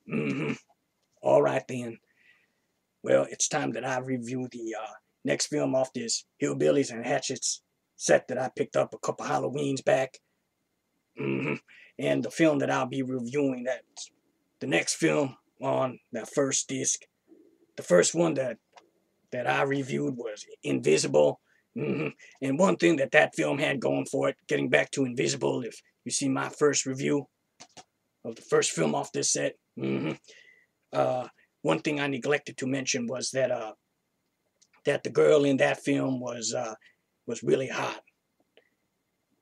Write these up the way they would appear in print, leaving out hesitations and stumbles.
Mm-hmm. All right then. Well, it's time that I review the next film off this Hillbillies and Hatchets set that I picked up a couple Halloweens back. Mm-hmm. And the film that I'll be reviewing, that's the next film on that first disc. The first one that I reviewed was Invisible. Mm-hmm. And one thing that film had going for it, getting back to Invisible, if you see my first review of the first film off this set, one thing I neglected to mention was that the girl in that film was really hot,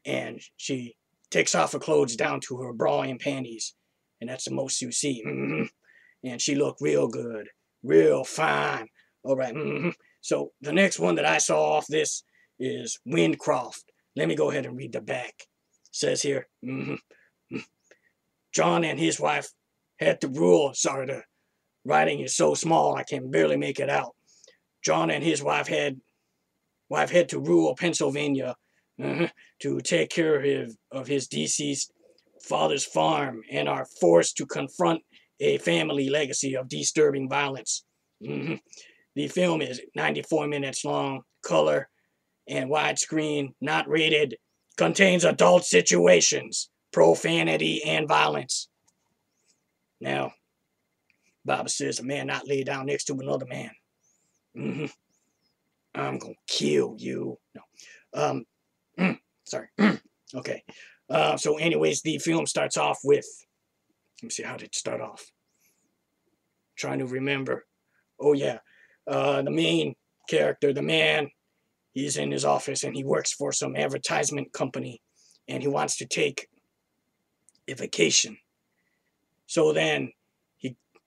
and she takes off her clothes down to her bra and panties, and that's the most you see. And she looked real good, real fine. All right. So the next one that I saw off this is Windcroft. Let me go ahead and read the back. It says here, John and his wife had to rule. Sorry, the writing is so small I can barely make it out. John and his wife had to rule Pennsylvania to take care of his deceased father's farm, and are forced to confront a family legacy of disturbing violence. The film is 94 minutes long, color and widescreen, not rated, contains adult situations, profanity, and violence. Now, Bible says a man not lay down next to another man. I'm gonna kill you. No. Sorry. Okay. So anyways, the film starts off with, let me see, how did it start off? Trying to remember. Oh yeah. The main character, the man, he's in his office and he works for some advertisement company, and he wants to take a vacation. So then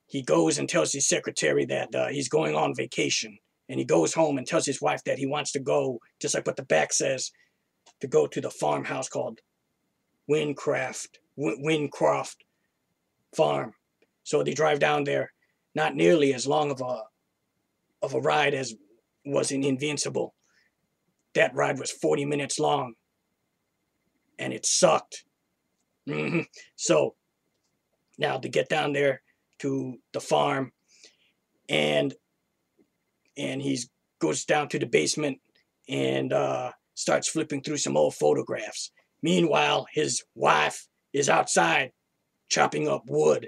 he goes and tells his secretary that he's going on vacation. And he goes home and tells his wife that he wants to go, just like what the back says, to go to the farmhouse called Windcroft Farm. So they drive down there. Not nearly as long of a ride as was in Invincible. That ride was 40 minutes long, and it sucked. So now to get down there to the farm, and he goes down to the basement and starts flipping through some old photographs. Meanwhile, his wife is outside chopping up wood.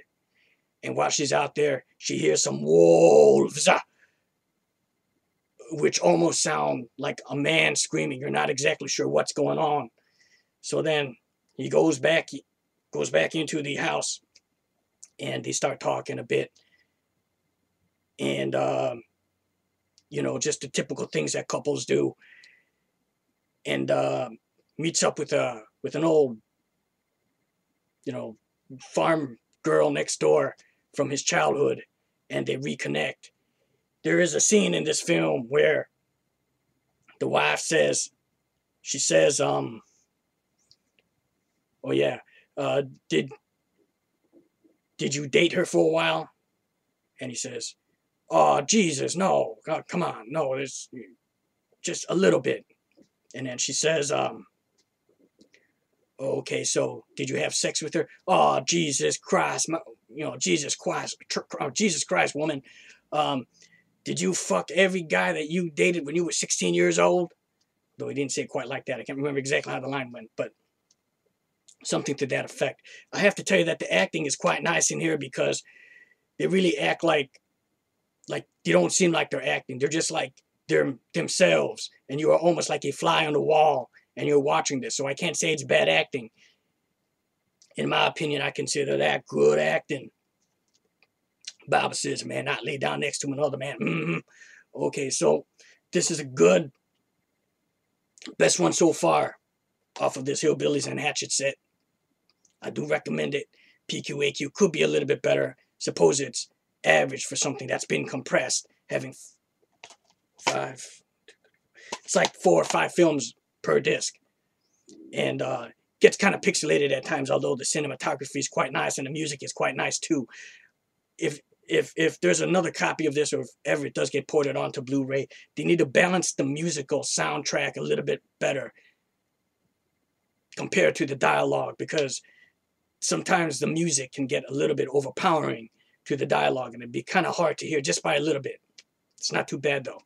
And while she's out there, she hears some wolves, which almost sound like a man screaming. You're not exactly sure what's going on. So then he goes back into the house, and they start talking a bit. And, just the typical things that couples do. And meets up with an old, farm girl next door from his childhood, and they reconnect. There is a scene in this film where the wife says, oh yeah, did you date her for a while? And he says, oh, Jesus, no, God, come on, no, it's just a little bit. And then she says, okay, so did you have sex with her? Oh, Jesus Christ, Jesus Christ, woman. Did you fuck every guy that you dated when you were 16 years old? Though he didn't say it quite like that. I can't remember exactly how the line went, but something to that effect. I have to tell you that the acting is quite nice in here, because they really act like they don't seem like they're acting. They're just like they're themselves, and you are almost like a fly on the wall, and you're watching this. So I can't say it's bad acting. In my opinion, I consider that good acting. Bible says a man not lay down next to another man. Okay, so this is a good, best one so far off of this Hillbillies and Hatchet set. I do recommend it. PQAQ could be a little bit better. Suppose it's average for something that's been compressed, having it's like 4 or 5 films per disc, and gets kind of pixelated at times, although the cinematography is quite nice and the music is quite nice too. If there's another copy of this, or if ever it does get ported onto Blu-ray, they need to balance the musical soundtrack a little bit better compared to the dialogue, because sometimes the music can get a little bit overpowering to the dialogue, and it'd be kind of hard to hear just by a little bit. It's not too bad though,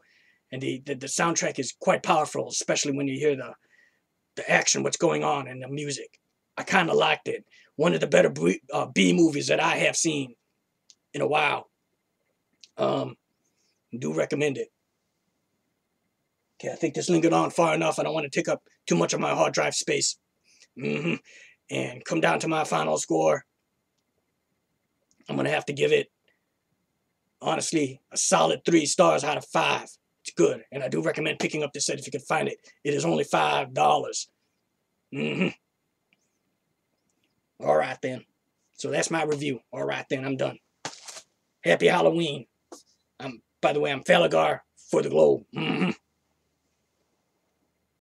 and the soundtrack is quite powerful, especially when you hear the action, what's going on, and the music. I kind of liked it. One of the better B movies that I have seen in a while. Do recommend it. Okay, I think this lingered on far enough. I don't want to take up too much of my hard drive space. And come down to my final score. I'm going to have to give it, honestly, a solid 3 stars out of 5. It's good. And I do recommend picking up this set if you can find it. It is only $5. All right, then. So that's my review. All right, then. I'm done. Happy Halloween. By the way, I'm Falagar for the Globe.